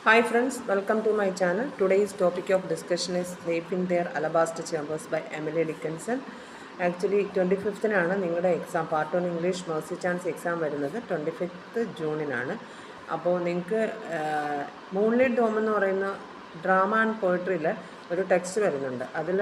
Hi friends, welcome to my channel. Today's topic of discussion is Safe in Their Alabaster Chambers by Emily Dickinson. Actually 25th-നാണ് നിങ്ങളുടെ exam part 1 English Mercy chance exam വരുന്നത് 25th ജൂണിനാണ്. അപ്പോൾ നിങ്ങൾക്ക് moonlight dome എന്ന് പറയുന്ന drama and പോയിട്രിയിൽ ഒരു text വരുന്നുണ്ട്. അതിൽ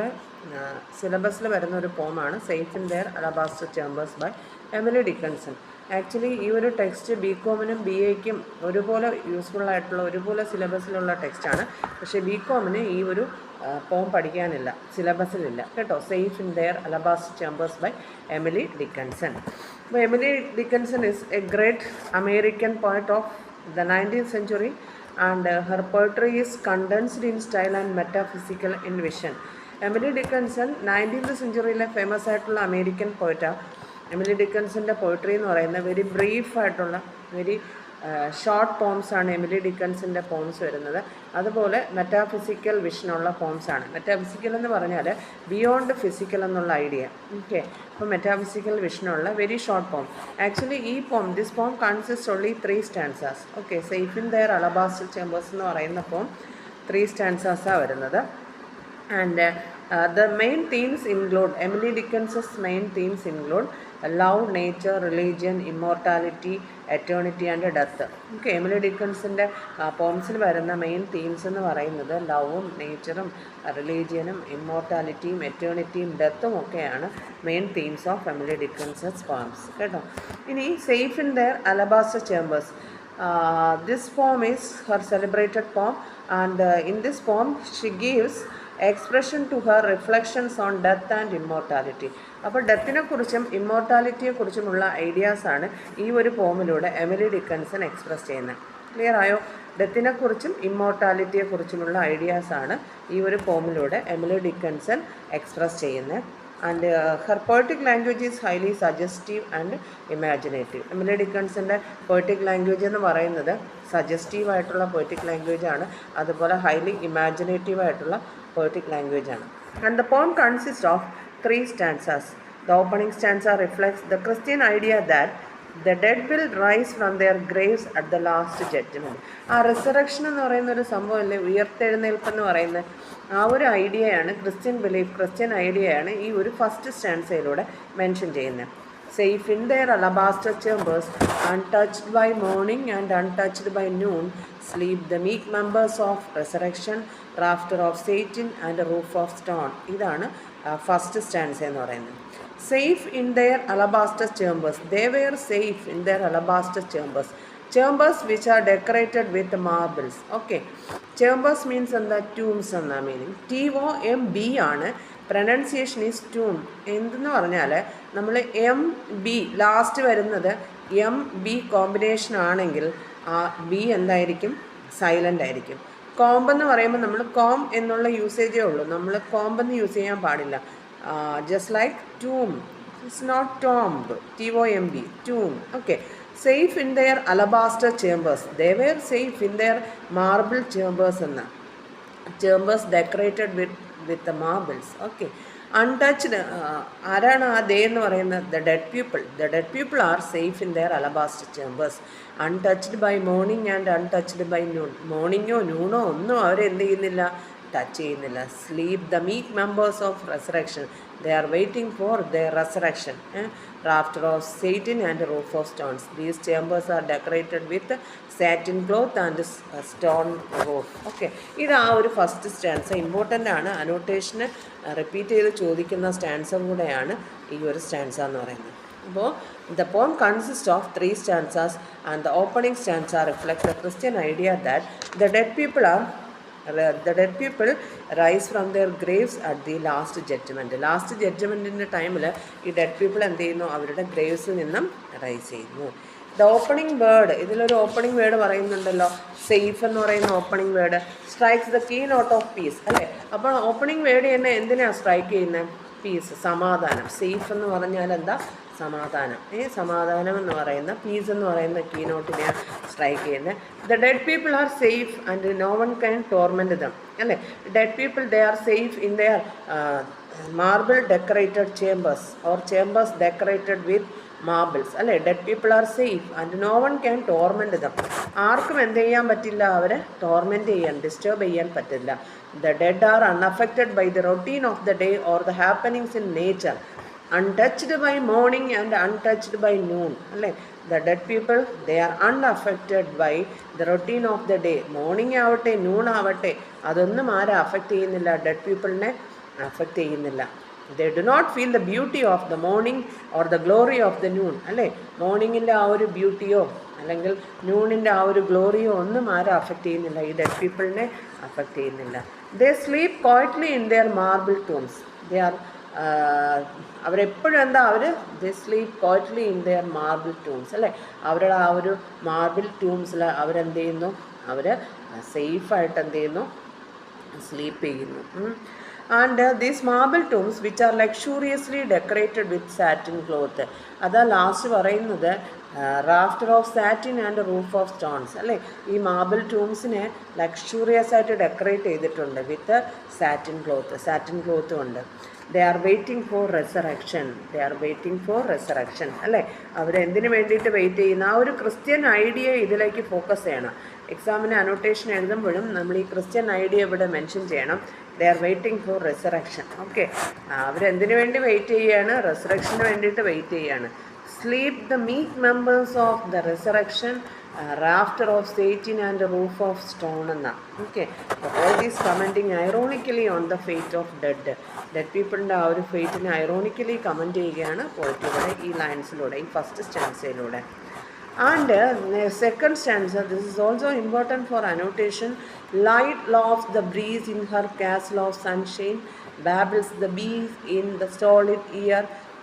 സിലബസിൽ വരുന്ന ഒരു പോമാണ് safe in their alabaster chambers by Emily Dickinson. Actually ഈ ഒരു ടെക്സ്റ്റ് ബി കോമിനും ബി എക്കും ഒരുപോലെ യൂസ്ഫുള്ളായിട്ടുള്ള ഒരുപോലെ സിലബസിലുള്ള ടെക്സ്റ്റാണ്. പക്ഷേ ബി കോമിന് ഈ ഒരു പോം പഠിക്കാനില്ല, സിലബസിലില്ല കേട്ടോ. Safe in their alabaster chambers by Emily Dickinson. അപ്പോൾ Emily Dickinson is a great American poet of the 19th century and her poetry is condensed in style and metaphysical in vision. Emily Dickinson 19th സെഞ്ച്വറിയിലെ famous ആയിട്ടുള്ള American പോയറ്റാണ്. Emily ഡിക്കൻസൻ്റെ poetry എന്ന് പറയുന്നത് very ബ്രീഫായിട്ടുള്ള very short പോംസാണ് Emily ഡിക്കൻസിൻ്റെ poems വരുന്നത്. അതുപോലെ മെറ്റാഫിസിക്കൽ വിഷനുള്ള പോംസാണ്. മെറ്റാഫിസിക്കൽ എന്ന് പറഞ്ഞാൽ ബിയോണ്ട് ഫിസിക്കൽ എന്നുള്ള ഐഡിയ. ഓക്കെ, അപ്പോൾ മെറ്റാഫിസിക്കൽ വിഷനുള്ള വെരി ഷോർട്ട് പോം. ആക്ച്വലി ഈ poem this poem consist only 3 stanzas. Okay, safe in their alabaster chambers എന്ന് പറയുന്ന പോം 3 സ്റ്റാൻസാസാണ് വരുന്നത്. And the main themes include Emily Dickinson's main themes include love, nature, religion, immortality, eternity and death. Okay, Emily ഡിക്കൻസിൻ്റെ പോംസിൽ വരുന്ന main themes എന്ന് പറയുന്നത് ലവും നേച്ചറും റിലീജിയനും ഇമ്മോർട്ടാലിറ്റിയും എറ്റേണിറ്റിയും ഡെത്തും ഒക്കെയാണ് main themes of Emily Dickinson's poems കേട്ടോ. ഇനി safe in their alabaster chambers, this poem is her celebrated poem and in this poem she gives expression to her reflections on death and immortality. അപ്പോൾ ഡെത്തിനെ കുറിച്ചും ഇമ്മോർട്ടാലിറ്റിയെ കുറിച്ചുമുള്ള ഐഡിയാസാണ് ഈ ഒരു പോമിലൂടെ എമിലി ഡിക്കൻസൺ എക്സ്പ്രസ് ചെയ്യുന്നത്. ക്ലിയർ ആയോ? ഡെത്തിനെ കുറിച്ചും ഇമ്മോർട്ടാലിറ്റിയെ കുറിച്ചുമുള്ള ഐഡിയാസാണ് ഈ ഒരു പോമിലൂടെ എമിലി ഡിക്കൻസൺ എക്സ്പ്രസ് ചെയ്യുന്നത്. And her poetic language is highly suggestive and imaginative. Emily ഡിക്കൻസിൻ്റെ പോയറ്റിക് ലാംഗ്വേജ് എന്ന് പറയുന്നത് സജസ്റ്റീവായിട്ടുള്ള പോയറ്റിക് ലാംഗ്വേജാണ്, അതുപോലെ ഹൈലി ഇമാജിനേറ്റീവായിട്ടുള്ള poetic language ആണ്. And the poem consists of 3 stanzas. The opening stanza reflects the Christian idea that the dead will rise from their graves at the last judgment. ആ resurrection എന്ന് പറയുന്ന ഒരു സംഭവമല്ലേ, ഉയർത്തെഴുന്നേൽപ്പ് എന്ന് പറയുന്നത്, ആ ഒരു ഐഡിയയാണ് ക്രിസ്ത്യൻ ബിലീഫ്, ക്രിസ്ത്യൻ ഐഡിയയാണ് ഈ ഒരു ഫസ്റ്റ് സ്റ്റാൻസയിലൂടെ മെൻഷൻ ചെയ്യുന്നത്. Safe in their alabaster chambers, untouched by morning and untouched by noon, sleep the meek members of resurrection, rafter of Satan and roof of stone. ഇതാണ് ഫസ്റ്റ് സ്റ്റാൻസ എന്ന് പറയുന്നത്. Safe in their alabaster chambers, they were safe in their alabaster chambers. Chambers which are decorated with marbles. Okay, chambers means എന്താ? Toomes എന്നാ meaning. TOMB ആണ്. Pronunciation is tune. എന്തെന്ന് പറഞ്ഞാൽ നമ്മൾ MB last വരുന്നത് MB combination ആണെങ്കിൽ ആ B എന്തായിരിക്കും? സൈലൻ്റ് ആയിരിക്കും. കോംബ് എന്ന് പറയുമ്പോൾ നമ്മൾ കോം എന്നുള്ള യൂസേജേ ഉള്ളൂ, നമ്മൾ കോംബെന്ന് യൂസ് ചെയ്യാൻ പാടില്ല. Just like tomb, it's not tomb. TOMB, tomb. Okay, safe in their alabaster chambers, they were safe in their marble chambers എന്ന chambers decorated with marbles. Okay, untouched ആരാണ് ആ ദേ എന്ന് പറയുന്നത്? The dead people. The dead people are safe in their alabaster chambers. Untouched by morning and untouched by noon. മോർണിംഗോ നൂണോ ഒന്നും അവരെന്ത് ചെയ്യുന്നില്ല? ടച്ച് ചെയ്യുന്നില്ല. Sleep the meek members of resurrection, they are waiting for their resurrection. Rafter of Satan and roof of stones. These chambers are decorated with satin cloth and stone roof. Okay, ഇത് ആ ഒരു first stanza. Important ആണ്, അനോട്ടേഷന് repeat ചെയ്ത് ചോദിക്കുന്ന stanza കൂടെയാണ് ഈ ഒരു stanza എന്ന് പറയുന്നത്. അപ്പോൾ the poem consists of 3 stanzas and the opening stanza reflects the Christian idea that the dead people rise from their graves at the last judgment. Last ജഡ്ജ്മെൻറ്റിൻ്റെ ടൈമിൽ ഈ ഡെഡ് പീപ്പിൾ എന്ത് ചെയ്യുന്നു? അവരുടെ ഗ്രേവ്സിൽ നിന്നും റൈസ് ചെയ്യുന്നു. ദ ഓപ്പണിംഗ് വേർഡ്, ഇതിലൊരു opening word പറയുന്നുണ്ടല്ലോ, സേഫ് എന്ന് പറയുന്ന opening word strikes the keynote of peace അല്ലേ. അപ്പോൾ ഓപ്പണിംഗ് വേർഡ് തന്നെ എന്തിനാണ് സ്ട്രൈക്ക് ചെയ്യുന്നത്? പീസ്, സമാധാനം. സേഫ് എന്ന് പറഞ്ഞാൽ എന്താ? സമാധാനം. സമാധാനം എന്ന് പറയുന്ന, പീസ് എന്ന് പറയുന്ന കീ നോട്ടിനെയാണ് സ്ട്രൈക്ക് ചെയ്യുന്നത്. The dead people are safe and no one can torment them അല്ലേ. Dead people they are safe in their marble decorated chambers or chambers decorated with marbles അല്ലേ. Dead people are safe and no one can torment them. ആർക്കും എന്ത് ചെയ്യാൻ പറ്റില്ല, അവരെ torment ചെയ്യാൻ, disturb ചെയ്യാൻ പറ്റില്ല. The dead are unaffected by the routine of the day or the happenings in nature, untouched by morning and untouched by noon അല്ലേ. The dead people they are unaffected by the routine of the day. Morning ആവട്ടെ noon ആവട്ടെ അതൊന്നും ആരെ affect ചെയ്യുന്നില്ല, dead പീപ്പിളിനെ affect ചെയ്യുന്നില്ല. They do not feel the beauty of the morning or the glory of the noon അല്ലേ. മോർണിംഗിൻ്റെ ആ ഒരു ബ്യൂട്ടിയോ അല്ലെങ്കിൽ നൂണിൻ്റെ ആ ഒരു ഗ്ലോറിയോ ഒന്നും ആരെ അഫക്റ്റ് ചെയ്യുന്നില്ല, ഈ ഡെഡ് പീപ്പിളിനെ അഫക്റ്റ് ചെയ്യുന്നില്ല. They sleep quietly in their marble tombs. They are അവരെപ്പോഴും എന്താ, they sleep quietly in their marble tombs അല്ലേ. അവരുടെ ആ ഒരു മാർബിൾ ടൂംസിൽ അവരെന്ത് ചെയ്യുന്നു, അവർ സേഫായിട്ട് എന്ത് ചെയ്യുന്നു, സ്ലീപ്പ് ചെയ്യുന്നു. And these marble Toomes which are luxuriously decorated with satin cloth. അതാ ലാസ്റ്റ് പറയുന്നത് rafter of satin and roof of stones അല്ലേ. ഈ മാർബിൾ ടൂംസിനെ ലക്ഷൂറിയസ് ആയിട്ട് ഡെക്കറേറ്റ് ചെയ്തിട്ടുണ്ട് വിത്ത് സാറ്റിൻ ക്ലോത്ത് കൊണ്ട്. ദേ ആർ വെയിറ്റിംഗ് ഫോർ റെസറക്ഷൻ. അല്ലേ. അവരെന്തിനു വേണ്ടിയിട്ട് വെയിറ്റ് ചെയ്യുന്ന ആ ഒരു ക്രിസ്ത്യൻ ഐഡിയ ഇതിലേക്ക് ഫോക്കസ് ചെയ്യണം. എക്സാമിന് അനോട്ടേഷൻ എഴുതുമ്പോഴും നമ്മൾ ഈ ക്രിസ്ത്യൻ ഐഡിയ ഇവിടെ മെൻഷൻ ചെയ്യണം. They are waiting for resurrection. Okay, അവരെന്തിനു വേണ്ടി വെയിറ്റ് ചെയ്യുകയാണ്, റെസറക്ഷന് വേണ്ടിയിട്ട് വെയിറ്റ് ചെയ്യുകയാണ്. Sleep the meek members of the resurrection, rafter of satin and roof of stone എന്ന. Okay, all these commenting ironically on the fate of dead പീപ്പിളിൻ്റെ ആ ഒരു ഫേറ്റിനെ ഐറോണിക്കലി കമൻറ്റ് ചെയ്യുകയാണ് പോയിറ്റിലൂടെ, ഈ ലൈൻസിലൂടെ, ഈ first സ്റ്റാൻസയിലൂടെ. And second stanza, this is also important for annotation. Light loves the breeze in her castle of sunshine, babbles the bees in the stolid ear,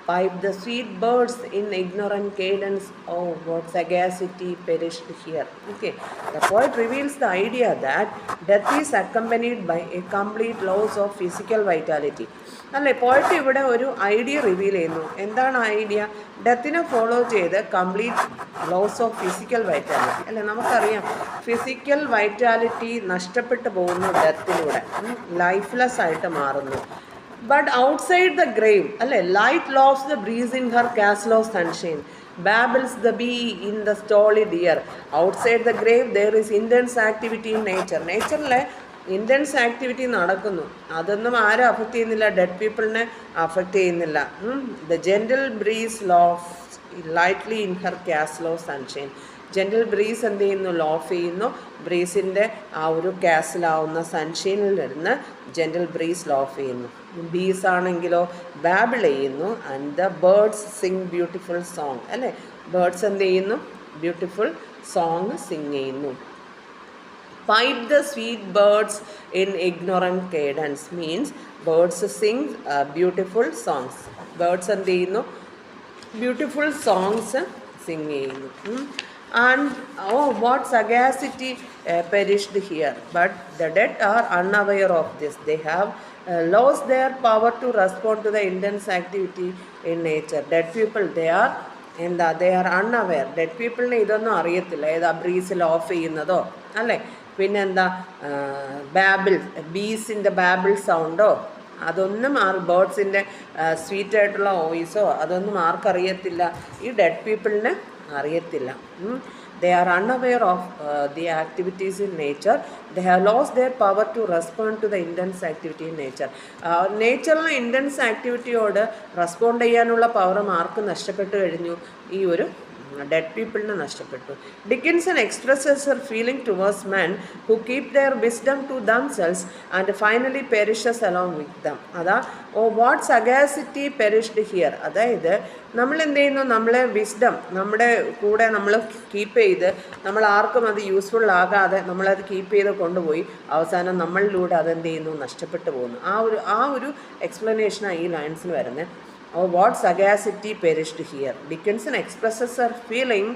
pipe the sweet birds in ignorant cadence. Oh, what sagacity perished here. Okay, the poet reveals the idea that death is accompanied by a complete loss of physical vitality. അല്ലേ, poet ഇവിടെ ഒരു idea reveal ചെയ്യുന്നു. എന്താണ് idea? ഡെത്തിനെ follow ചെയ്ത് complete loss of physical vitality അല്ലേ. നമുക്കറിയാം physical vitality നഷ്ടപ്പെട്ടു പോകുന്നു ഡെത്തിലൂടെ, ലൈഫ്ലെസ് ആയിട്ട് മാറുന്നു. ബട്ട് ഔട്ട്സൈഡ് ദ ഗ്രേവ് അല്ലേ, light laughs the breeze in her castle of sunshine, babbles the bee in the stolid ear. Outside the grave there is intense activity in nature. നേച്ചറിലെ intense activity നടക്കുന്നു. അതൊന്നും ആരും affect ചെയ്യുന്നില്ല, dead പീപ്പിളിനെ affect ചെയ്യുന്നില്ല. The gentle breeze laughs lightly in her castle of sunshine. Gentle breeze എന്ത് ചെയ്യുന്നു, loaf ചെയ്യുന്നു. ബ്രീസിൻ്റെ ആ ഒരു കാസിലാവുന്ന സൺഷൈനിൽ നിന്ന് ജെൻറ്റിൽ ബ്രീസ് ലോഫ് ചെയ്യുന്നു. ബീസ് ആണെങ്കിലോ ബാബിൾ ചെയ്യുന്നു. And the birds Singh beautiful song അല്ലേ. ബേർഡ്സ് എന്ത് ചെയ്യുന്നു, ബ്യൂട്ടിഫുൾ സോങ് സിങ് ചെയ്യുന്നു. Pipe the sweet birds in ignorant cadence means birds sing beautiful songs. Birds എന്ത് ചെയ്യുന്നു, ബ്യൂട്ടിഫുൾ സോങ്സ് സിങ് ചെയ്യുന്നു. And oh, what sagacity perished here. But the dead are unaware of this. They have lost their power to respond to the intense activity in nature. Dead people, they are unaware. Dead പീപ്പിളിനെ ഇതൊന്നും അറിയത്തില്ല, ഏതാ ബ്രീസിൽ of ചെയ്യുന്നതോ അല്ലേ. പിന്നെന്താ, ബീസിൻ്റെ ബാബിൾ സൗണ്ടോ അതൊന്നും ബേർഡ്സിൻ്റെ സ്വീറ്റായിട്ടുള്ള വോയിസോ അതൊന്നും ആർക്കറിയത്തില്ല, ഈ ഡെഡ് പീപ്പിളിന് അറിയത്തില്ല. They are unaware of the activities in nature. They have lost their power to respond to the intense activity in nature. നേച്ചറിലെ ഇൻറ്റൻസ് ആക്ടിവിറ്റിയോട് റെസ്പോണ്ട് ചെയ്യാനുള്ള പവർ ആർക്ക് നഷ്ടപ്പെട്ടു കഴിഞ്ഞു, ഈ ഒരു ഡെഡ് പീപ്പിളിന് നഷ്ടപ്പെട്ടു. Dickinson expresses her feeling towards men who keep their wisdom to themselves and finally perishes along with them. അതാ oh what sagacity perished here. അതായത് നമ്മൾ എന്ത് ചെയ്യുന്നു, നമ്മളെ വിസ്ഡം നമ്മുടെ കൂടെ നമ്മൾ കീപ്പ് ചെയ്ത് നമ്മൾ ആർക്കും അത് യൂസ്ഫുൾ ആകാതെ നമ്മളത് കീപ്പ് ചെയ്ത് കൊണ്ടുപോയി അവസാനം നമ്മളിലൂടെ അതെന്ത് ചെയ്യുന്നു, നഷ്ടപ്പെട്ടു പോകുന്നു. ആ ഒരു എക്സ്പ്ലനേഷനാണ് ഈ ലൈൻസിൽ വരുന്നത്. Oh, what sagacity perished here. Dickinson expresses her feeling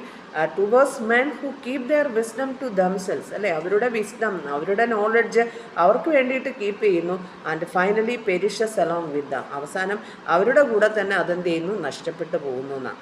towards men who keep their wisdom to themselves. അല്ലേ, അവരുടെ വിസ്ഡം, അവരുടെ നോളജ് അവർക്ക് വേണ്ടിയിട്ട് കീപ്പ് ചെയ്യുന്നു. And finally perishes along with them. അവസാനം അവരുടെ കൂടെ തന്നെ അതെന്ത് ചെയ്യുന്നു, നഷ്ടപ്പെട്ടു പോകുന്നു എന്നാണ്.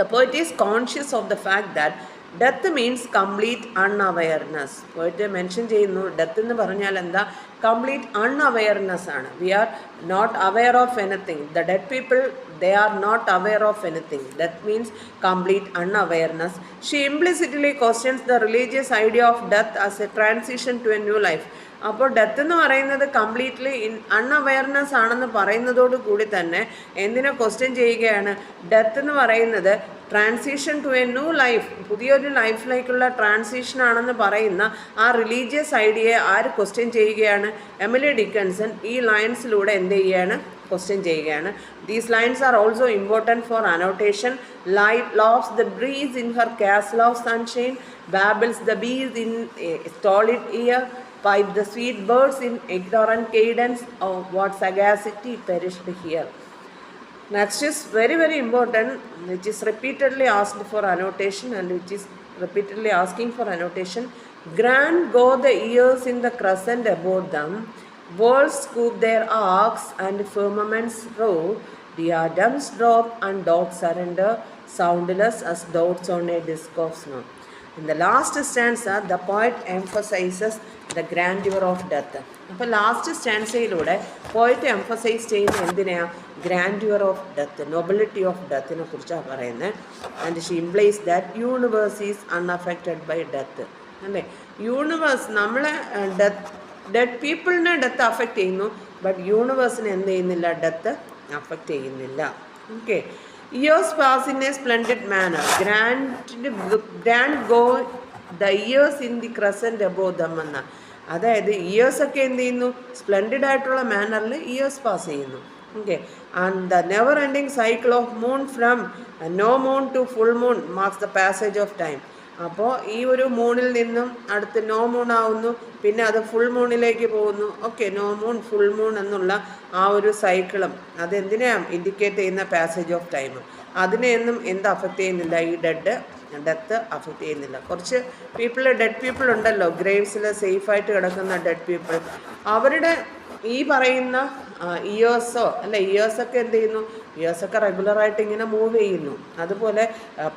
The poet is conscious of the fact that death means complete unawareness. പോയിട്ട് മെൻഷൻ ചെയ്യുന്നു ഡെത്ത് എന്ന് പറഞ്ഞാൽ എന്താ? കംപ്ലീറ്റ് അൺഅവെയർനെസ് ആണ്. We are not aware of anything. The dead people, they are not aware of anything. That means complete unawareness. She implicitly questions the religious idea of death as a transition to a new life. അപ്പോൾ death എന്ന് പറയുന്നത് completely അൺഅവെയർനെസ് ആണെന്ന് പറയുന്നതോട് കൂടി തന്നെ എന്തിനെ question ചെയ്യുകയാണ്? Death എന്ന് പറയുന്നത് transition to a new life, പുതിയൊരു ലൈഫിലേക്കുള്ള ട്രാൻസിഷൻ ആണെന്ന് പറയുന്ന ആ റിലീജിയസ് ഐഡിയയെ ആര് ക്വസ്റ്റ്യൻ ചെയ്യുകയാണ്? എമിലി ഡിക്കൻസൺ ഈ ലൈൻസിലൂടെ എന്ത് ചെയ്യുകയാണ്? ക്വസ്റ്റ്യൻ ചെയ്യുകയാണ്. These lines are also important for annotation. Light laughs the breeze in her castle of sunshine, babbles the bees in a stolid ear, pipe the sweet birds in ignorant cadence. Oh, what sagacity perished here. Next is very very important, which is repeatedly asked for annotation and which is repeatedly asking for annotation. Grand go the ears in the crescent above them, worlds scoop their arcs and firmaments roar, diadems drop and dogs surrender, soundless as dots on a disk of snow. In the last stanza, the poet emphasizes the grandeur of death. അപ്പോൾ last സ്റ്റാൻസയിലൂടെ പോയിട്ട് emphasise ചെയ്യുന്ന എന്തിനാണ്? Grandeur of death, nobility of ഡെത്തിനെ കുറിച്ചാണ് പറയുന്നത്. And she implies that universe is unaffected by death. അല്ലേ? Universe നമ്മളെ ഡെഡ് പീപ്പിളിനെ ഡെത്ത് അഫക്റ്റ് ചെയ്യുന്നു, ബട്ട് യൂണിവേഴ്സിനെ എന്ത് ചെയ്യുന്നില്ല? ഡെത്ത് അഫക്റ്റ് ചെയ്യുന്നില്ല. Okay. Years pass in a splendid manner, grand go the years in the crescent above them എന്ന, അതായത് ഇയേഴ്സൊക്കെ എന്ത് ചെയ്യുന്നു? സ്പ്ലെൻഡിഡ് ആയിട്ടുള്ള മാനറിൽ ഇയേഴ്സ് പാസ് ചെയ്യുന്നു. Okay. And the never ending cycle of moon from no moon to full moon marks the passage of time. അപ്പോൾ ഈ ഒരു മൂണിൽ നിന്നും അടുത്ത് നോ മൂൺ ആവുന്നു, പിന്നെ അത് ഫുൾ മൂണിലേക്ക് പോകുന്നു. Okay. No moon, full moon എന്നുള്ള ആ ഒരു സൈക്കിളും അതെന്തിനാണ് ഇൻഡിക്കേറ്റ് ചെയ്യുന്ന? Passage of time. അതിനെയൊന്നും എന്ത് അഫക്റ്റ് ചെയ്യുന്നില്ല? ഈ ഡെത്ത് അഫക്റ്റ് ചെയ്യുന്നില്ല. കുറച്ച് ഡെഡ് പീപ്പിൾ ഉണ്ടല്ലോ, ഗ്രേവ്സിൽ സേഫായിട്ട് കിടക്കുന്ന ഡെഡ് പീപ്പിൾ, അവരുടെ ഈ പറയുന്ന ഇയേഴ്സോ അല്ല, ഇയേഴ്സൊക്കെ എന്ത് ചെയ്യുന്നു? ഇയേഴ്സൊക്കെ റെഗുലറായിട്ട് ഇങ്ങനെ മൂവ് ചെയ്യുന്നു. അതുപോലെ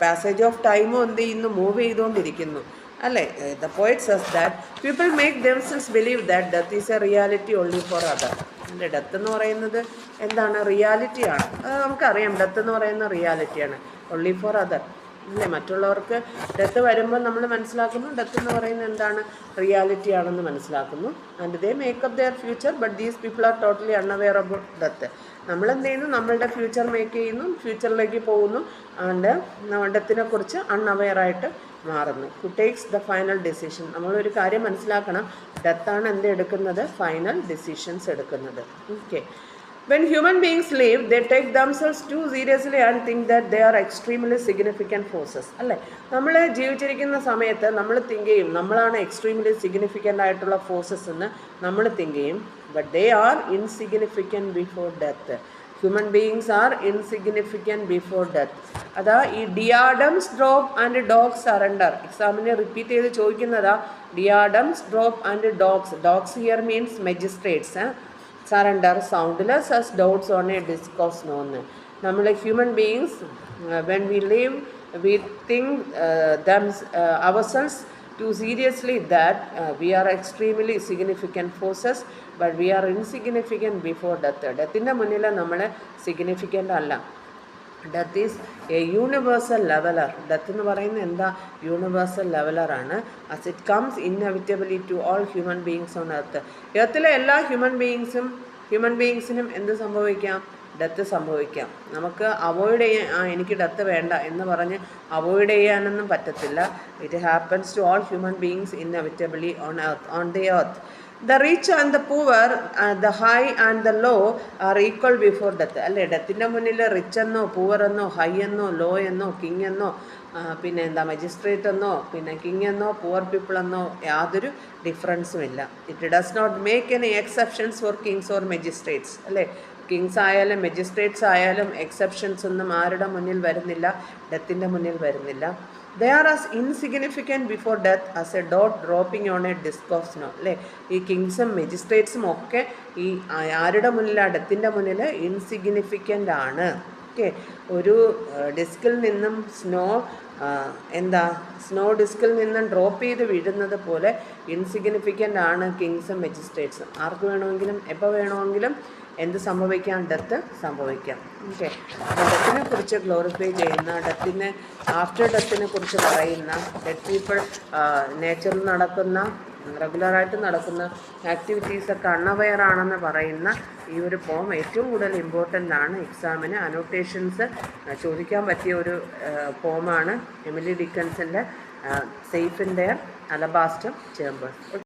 പാസേജ് ഓഫ് ടൈമും എന്ത് ചെയ്യുന്നു? മൂവ് ചെയ്തുകൊണ്ടിരിക്കുന്നു. അല്ലേ? The poet cess that people make themselves believe that death is A reality only for other. അല്ലേ? ഡെത്ത് എന്ന് പറയുന്നത് എന്താണ്? റിയാലിറ്റിയാണ്. അത് നമുക്കറിയാം. ഡെത്ത് എന്ന് പറയുന്ന റിയാലിറ്റിയാണ്, ഓൺലി ഫോർ അതർ. അല്ലേ? മറ്റുള്ളവർക്ക് ഡെത്ത് വരുമ്പോൾ നമ്മൾ മനസ്സിലാക്കുന്നു ഡെത്ത് എന്ന് പറയുന്നത് എന്താണ്? റിയാലിറ്റി ആണെന്ന് മനസ്സിലാക്കുന്നു. And they make up their future, but these people are totally unaware about death. നമ്മളെന്ത് ചെയ്യുന്നു? നമ്മളുടെ ഫ്യൂച്ചർ മേക്ക് ചെയ്യുന്നു, ഫ്യൂച്ചറിലേക്ക് പോകുന്നു, ആൻഡ് ഡെത്തിനെ കുറിച്ച് അൺഅവെയറായിട്ട് മാറുന്നു. Who takes the final decision. നമ്മളൊരു കാര്യം മനസ്സിലാക്കണം, ഡെത്താണ് എന്ത് എടുക്കുന്നത്? ഫൈനൽ ഡിസിഷൻസ് എടുക്കുന്നത്. Okay. When human beings live, they take themselves too seriously and think that they are extremely significant forces. അല്ലേ? നമ്മൾ ജീവിച്ചിരിക്കുന്ന സമയത്ത് നമ്മൾ തിങ്ക് ചെയ്യും നമ്മളാണ് എക്സ്ട്രീംലി സിഗ്നിഫിക്കൻ്റ് ആയിട്ടുള്ള ഫോഴ്സസ് എന്ന് നമ്മൾ തിങ്ക് ചെയ്യും. But they are insignificant before death. Human beings are insignificant before death. അതാ ഈ diadems drop and doges surrender. എക്സാമിന് റിപ്പീറ്റ് ചെയ്ത് ചോദിക്കുന്നതാ diadems drop and doges. Doges here means magistrates. Surrender, soundless as dots on a disk of snow. നമ്മൾ human beings when we live we think ourselves too seriously that we are extremely significant forces, but we are insignificant before death. ഡെത്തിൻ്റെ മുന്നിൽ നമ്മൾ significant അല്ല. Death is a universal leveller. Death എന്ന് പറയുന്നത് എന്താ? Universal ലെവലറാണ്. As it comes inevitably to all human beings on earth. എർത്തിലെ എല്ലാ ഹ്യൂമൻ ബീയിങ്സിനും എന്ത് സംഭവിക്കാം? ഡെത്ത് സംഭവിക്കാം. നമുക്ക് അവോയ്ഡ് ചെയ്യാൻ എനിക്ക് ഡെത്ത് വേണ്ട എന്ന് പറഞ്ഞ് അവോയ്ഡ് ചെയ്യാനൊന്നും പറ്റത്തില്ല. It happens to all human beings inevitably on the earth. The rich and the poor, the high and the low are equal before death. അല്ലേ? ഡെത്തിൻ്റെ മുന്നിൽ റിച്ച് എന്നോ പൂവർ എന്നോ ഹൈ എന്നോ ലോ എന്നോ കിങ് എന്നോ പിന്നെ എന്താ മജിസ്ട്രേറ്റ് എന്നോ പിന്നെ കിങ് എന്നോ പുവർ പീപ്പിൾ എന്നോ യാതൊരു ഡിഫറൻസും ഇല്ല. It does not make any exceptions for kings or magistrates. അല്ലേ? കിങ്സ് ആയാലും മജിസ്ട്രേറ്റ്സ് ആയാലും എക്സെപ്ഷൻസ് ഒന്നും ആരുടെ മുന്നിൽ വരുന്നില്ല? ഡെത്തിൻ്റെ മുന്നിൽ വരുന്നില്ല. They are as insignificant before death as a dot dropping on a disk of snow. അല്ലേ? ഈ കിങ്സും മജിസ്ട്രേറ്റ്സും ഒക്കെ ഈ ആരുടെ മുന്നിലാണ്? ഡെത്തിൻ്റെ മുന്നിൽ ഇൻസിഗ്നിഫിക്കൻ്റ് ആണ്. ഓക്കെ. ഒരു ഡിസ്കിൽ നിന്നും സ്നോ എന്താ സ്നോ ഡിസ്കിൽ നിന്ന് ഡ്രോപ്പ് ചെയ്ത് വീഴുന്നത് പോലെ ഇൻസിഗ്നിഫിക്കൻ്റ് ആണ് കിങ്സും മജിസ്ട്രേറ്റ്സും. ആർക്ക് വേണമെങ്കിലും എപ്പോൾ വേണമെങ്കിലും എന്ത് സംഭവിക്കാം? ഡെത്ത് സംഭവിക്കാം. ഓക്കെ, അപ്പോൾ ഡെത്തിനെ കുറിച്ച് ഗ്ലോറിഫൈ ചെയ്യുന്ന, ഡെത്തിനെ ആഫ്റ്റർ ഡെത്തിനെ കുറിച്ച് പറയുന്ന, ഡെഡ് പീപ്പിൾ നേച്ചറിൽ നടക്കുന്ന റെഗുലറായിട്ട് നടക്കുന്ന ആക്ടിവിറ്റീസൊക്കെ അൺഅവെയർ ആണെന്ന് പറയുന്ന ഈ ഒരു പോം ഏറ്റവും കൂടുതൽ ഇമ്പോർട്ടൻ്റ് ആണ്. എക്സാമിന് അനോട്ടേഷൻസ് ചോദിക്കാൻ പറ്റിയ ഒരു പോമാണ് എമിലി ഡിക്കൻസിൻ്റെ safe in their alabaster chambers.